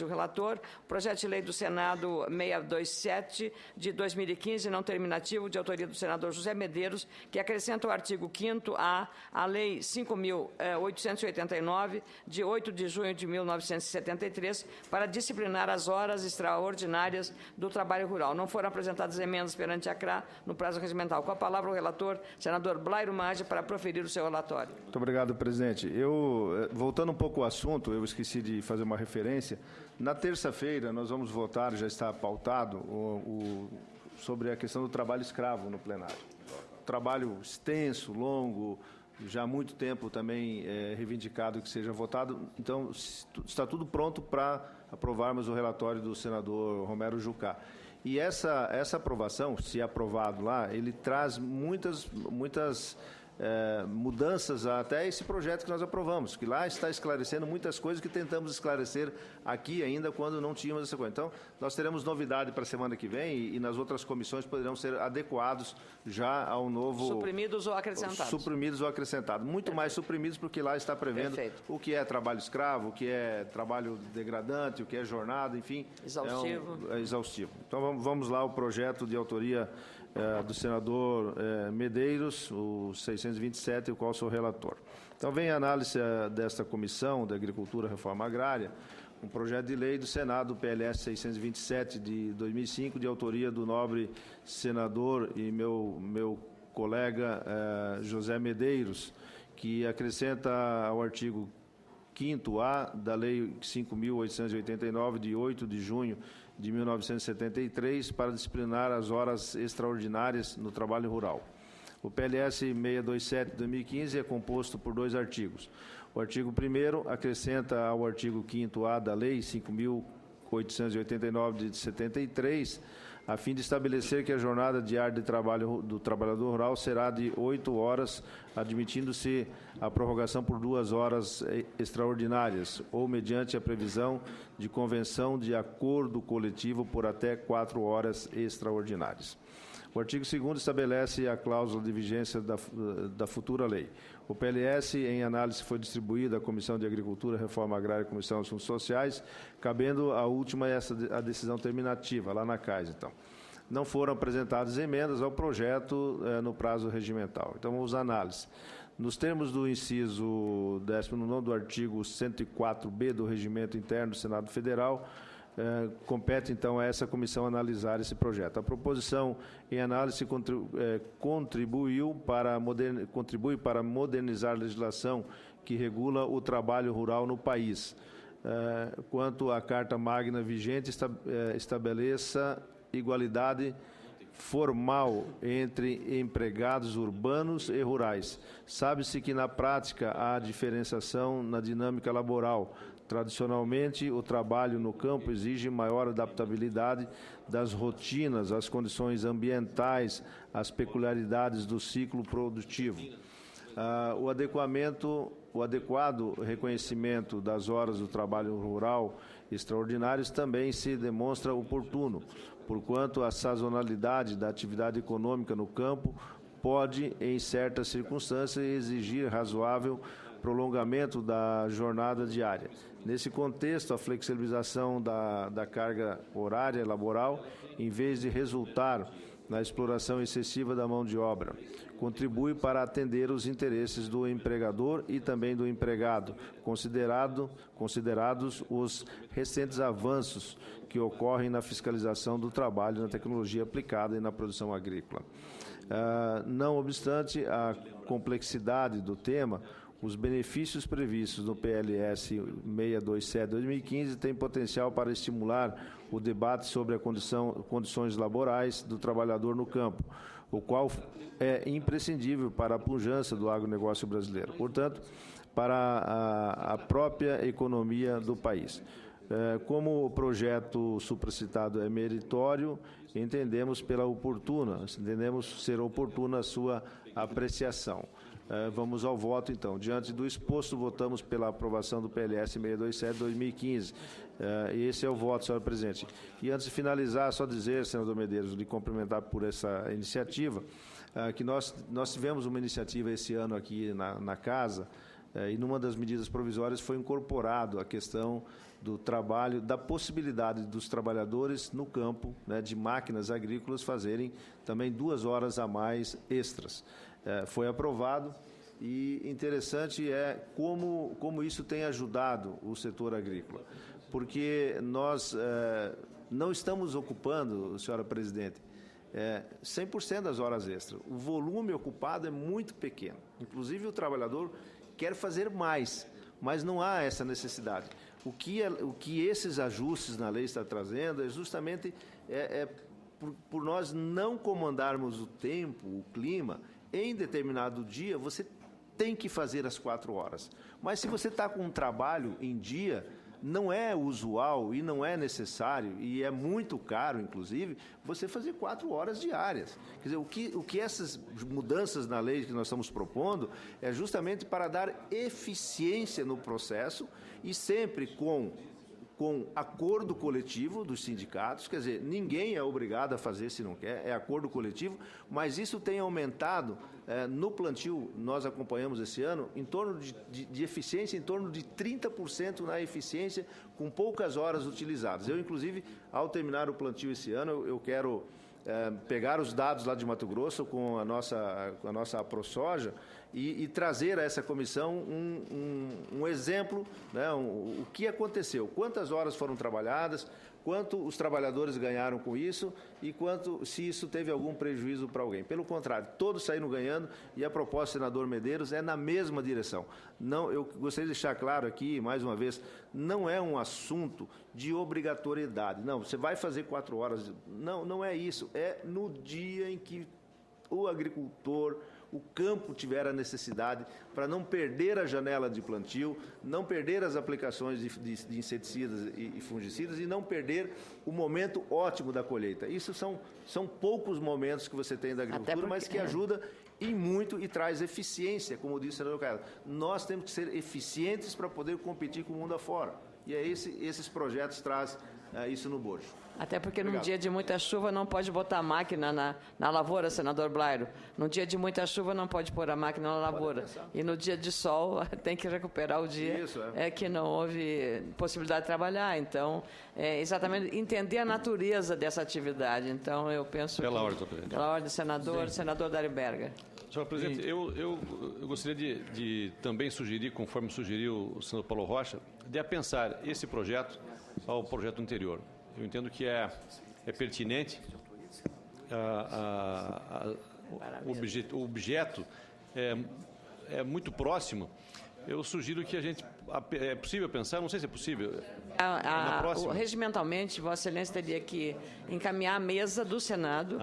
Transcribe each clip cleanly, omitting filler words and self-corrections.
O relator, projeto de lei do Senado 627, de 2015, não terminativo, de autoria do senador José Medeiros, que acrescenta o artigo 5º à Lei 5.889, de 8 de junho de 1973, para disciplinar as horas extraordinárias do trabalho rural. Não foram apresentadas emendas perante a CRA no prazo regimental. Com a palavra o relator, senador Blairo Maggi, para proferir o seu relatório. Muito obrigado, presidente. Voltando um pouco ao assunto, eu esqueci de fazer uma referência. Na terça-feira, nós vamos votar, já está pautado, sobre a questão do trabalho escravo no plenário. Trabalho extenso, longo, já há muito tempo também reivindicado que seja votado. Então, está tudo pronto para aprovarmos o relatório do senador Romero Jucá. E essa aprovação, se aprovado lá, ele traz muitas mudanças até esse projeto que nós aprovamos, que lá está esclarecendo muitas coisas que tentamos esclarecer aqui ainda quando não tínhamos essa coisa. Então, nós teremos novidade para a semana que vem e nas outras comissões poderão ser adequados já ao novo... Suprimidos ou acrescentados? Suprimidos ou acrescentados. Muito mais suprimidos, porque lá está prevendo o que é trabalho escravo, o que é trabalho degradante, o que é jornada, enfim. Exaustivo. É exaustivo. Então, vamos lá, o projeto de autoria do senador Medeiros, o 627, o qual sou relator. Então, vem a análise desta Comissão de Agricultura e Reforma Agrária, um projeto de lei do Senado, PLS 627, de 2005, de autoria do nobre senador e meu colega José Medeiros, que acrescenta ao artigo 5º-A da Lei 5.889, de 8 de junho de 1973, para disciplinar as horas extraordinárias no trabalho rural. O PLS 627 de 2015 é composto por 2 artigos. O artigo 1º acrescenta ao artigo 5º-A da Lei 5.889 de 73, a fim de estabelecer que a jornada diária de trabalho do trabalhador rural será de 8 horas, admitindo-se a prorrogação por 2 horas extraordinárias, ou mediante a previsão de convenção de acordo coletivo por até 4 horas extraordinárias. O artigo 2º estabelece a cláusula de vigência da futura lei. O PLS, em análise, foi distribuído à Comissão de Agricultura, Reforma Agrária e Comissão de Assuntos Sociais, cabendo a última a decisão terminativa, lá na CAIS, então. Não foram apresentadas emendas ao projeto no prazo regimental. Então, vamos à análise. Nos termos do inciso 19º do artigo 104b do Regimento Interno do Senado Federal, compete, então, a essa comissão analisar esse projeto. A proposição em análise contribui para modernizar a legislação que regula o trabalho rural no país. Quanto à Carta Magna vigente, estabeleça igualdade formal entre empregados urbanos e rurais. Sabe-se que, na prática, há diferenciação na dinâmica laboral. Tradicionalmente, o trabalho no campo exige maior adaptabilidade das rotinas, às condições ambientais, às peculiaridades do ciclo produtivo. O adequado reconhecimento das horas do trabalho rural extraordinários também se demonstra oportuno, porquanto a sazonalidade da atividade econômica no campo pode, em certas circunstâncias, exigir razoável prolongamento da jornada diária. Nesse contexto, a flexibilização da carga horária laboral, em vez de resultar na exploração excessiva da mão de obra, contribui para atender os interesses do empregador e também do empregado, considerados os recentes avanços que ocorrem na fiscalização do trabalho, na tecnologia aplicada e na produção agrícola. Não obstante a complexidade do tema, os benefícios previstos no PLS 627/2015 têm potencial para estimular o debate sobre as condições laborais do trabalhador no campo, o qual é imprescindível para a pujança do agronegócio brasileiro, portanto, para a própria economia do país. Como o projeto supracitado é meritório, entendemos ser oportuna a sua apreciação. Vamos ao voto, então. Diante do exposto, votamos pela aprovação do PLS 627/2015. Esse é o voto, senhor presidente. E antes de finalizar, só dizer, senador Medeiros, lhe cumprimentar por essa iniciativa, que nós tivemos uma iniciativa esse ano aqui na Casa, e numa das medidas provisórias foi incorporado a questão do trabalho, da possibilidade dos trabalhadores no campo, né, de máquinas agrícolas fazerem também 2 horas a mais extras. Foi aprovado e interessante é como isso tem ajudado o setor agrícola, porque nós não estamos ocupando, senhora presidente, 100% das horas extras. O volume ocupado é muito pequeno. Inclusive, o trabalhador quer fazer mais, mas não há essa necessidade. O que esses ajustes na lei estão trazendo é justamente por nós não comandarmos o tempo, o clima, em determinado dia, você tem que fazer as 4 horas. Mas se você está com um trabalho em dia, não é usual e não é necessário, e é muito caro, inclusive, você fazer 4 horas diárias. Quer dizer, o que essas mudanças na lei que nós estamos propondo é justamente para dar eficiência no processo e sempre com acordo coletivo dos sindicatos, quer dizer, ninguém é obrigado a fazer se não quer, é acordo coletivo, mas isso tem aumentado no plantio, nós acompanhamos esse ano, em torno de eficiência, em torno de 30% na eficiência, com poucas horas utilizadas. Eu, inclusive, ao terminar o plantio esse ano, eu quero pegar os dados lá de Mato Grosso com a nossa AproSoja e trazer a essa comissão um exemplo, né, o que aconteceu, quantas horas foram trabalhadas, quanto os trabalhadores ganharam com isso e se isso teve algum prejuízo para alguém. Pelo contrário, todos saíram ganhando e a proposta do senador Medeiros é na mesma direção. Não, eu gostaria de deixar claro aqui, mais uma vez, não é um assunto de obrigatoriedade. Não, você vai fazer 4 horas. Não é isso. É no dia em que o agricultor, o campo tiver a necessidade, para não perder a janela de plantio, não perder as aplicações de inseticidas e fungicidas e não perder o momento ótimo da colheita. Isso são poucos momentos que você tem da agricultura, mas que ajuda e muito e traz eficiência, como disse o senador Carlos. Nós temos que ser eficientes para poder competir com o mundo afora. E esses projetos trazem isso no bojo. Até porque num dia de muita chuva não pode botar a máquina na lavoura, senador Blairo. No dia de muita chuva não pode pôr a máquina na lavoura. E no dia de sol tem que recuperar o dia que não houve possibilidade de trabalhar. Então, exatamente entender a natureza dessa atividade. Então, eu penso Pela ordem, presidente. Pela ordem, senador Dário Berger. Senhor presidente, eu gostaria de também sugerir, conforme sugeriu o senador Paulo Rocha, de pensar esse projeto ao projeto anterior. Eu entendo que é pertinente, o objeto é muito próximo. Eu sugiro que a gente... É possível pensar? Não sei se é possível. Regimentalmente, Vossa Excelência teria que encaminhar à mesa do Senado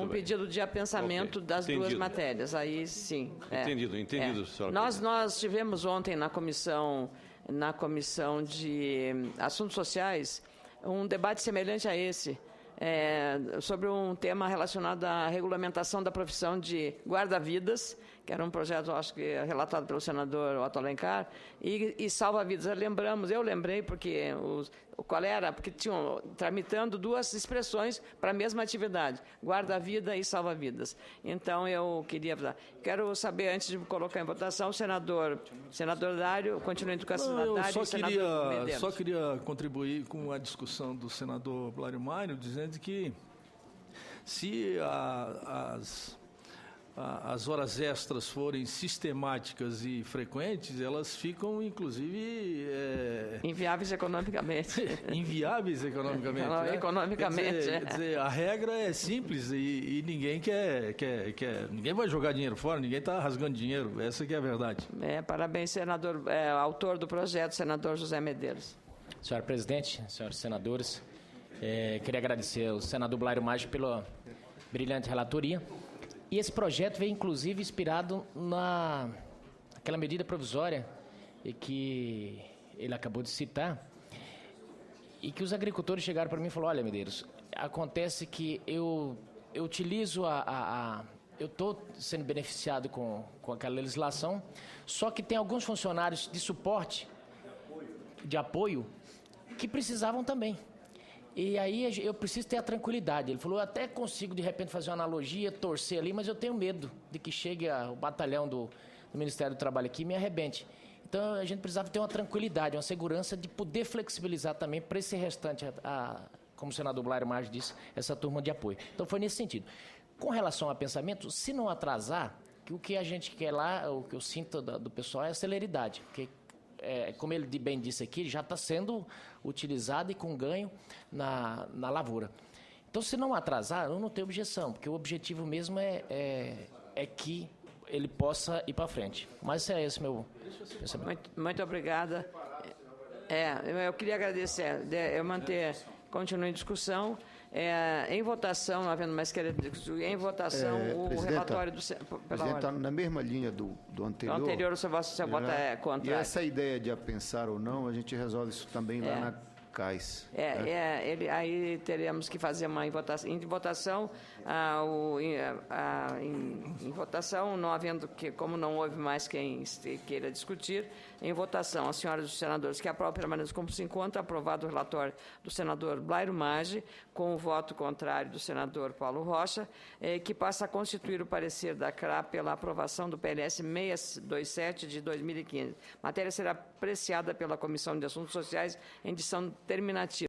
pedido de apensamento das duas matérias. Aí, sim. Entendido, senhora. Nós tivemos ontem na comissão de Assuntos Sociais um debate semelhante a esse, sobre um tema relacionado à regulamentação da profissão de guarda-vidas, que era um projeto, acho que relatado pelo senador Otto Alencar, e salva-vidas. Eu lembrei porque porque tinham tramitando 2 expressões para a mesma atividade, guarda-vida e salva-vidas. Então, eu quero saber, antes de colocar em votação, senador Dário, continuando com a senadora e senador Medeiros. Só queria contribuir com a discussão do senador Blário Mário, dizendo que se as horas extras forem sistemáticas e frequentes, elas ficam, inclusive... inviáveis economicamente. Inviáveis economicamente. Economicamente. Quer dizer, a regra é simples e ninguém ninguém vai jogar dinheiro fora, ninguém está rasgando dinheiro. Essa que é a verdade. Parabéns, senador, autor do projeto, senador José Medeiros. Senhora presidente, senhores senadores, queria agradecer ao senador Blário Mário pela brilhante relatoria. E esse projeto veio, inclusive, inspirado naquela medida provisória que ele acabou de citar, e que os agricultores chegaram para mim e falaram: olha, Medeiros, acontece que eu utilizo eu estou sendo beneficiado com aquela legislação, só que tem alguns funcionários de suporte, de apoio, que precisavam também. E aí eu preciso ter a tranquilidade. Ele falou: eu até consigo, de repente, fazer uma analogia, torcer ali, mas eu tenho medo de que chegue o batalhão do Ministério do Trabalho aqui e me arrebente. Então, a gente precisava ter uma tranquilidade, uma segurança de poder flexibilizar também para esse restante, como o senador Blairo Maggi disse, essa turma de apoio. Então, foi nesse sentido. Com relação a pensamento, se não atrasar, que o que a gente quer lá, o que eu sinto do pessoal é a celeridade, porque, como ele bem disse aqui, já está sendo utilizado e com ganho na lavoura. Então, se não atrasar, eu não tenho objeção, porque o objetivo mesmo é que ele possa ir para frente. Mas é esse meu pensamento. Muito obrigada. Eu queria agradecer. Continue em discussão. Em votação, não havendo mais querer discutir, em votação, o relatório do... Presidente, está na mesma linha do anterior. No anterior, você vota contra. E essa ideia de apensar ou não, a gente resolve isso também lá na CAIS. Aí teremos que fazer uma votação. Em votação, em votação, não havendo como não houve mais quem queira discutir, em votação, as senhoras e os senadores que aprovam permanecem como se encontra, aprovado o relatório do senador Blairo Maggi, com o voto contrário do senador Paulo Rocha, que passa a constituir o parecer da CRA pela aprovação do PLS 627 de 2015. A matéria será apreciada pela Comissão de Assuntos Sociais em edição terminativa.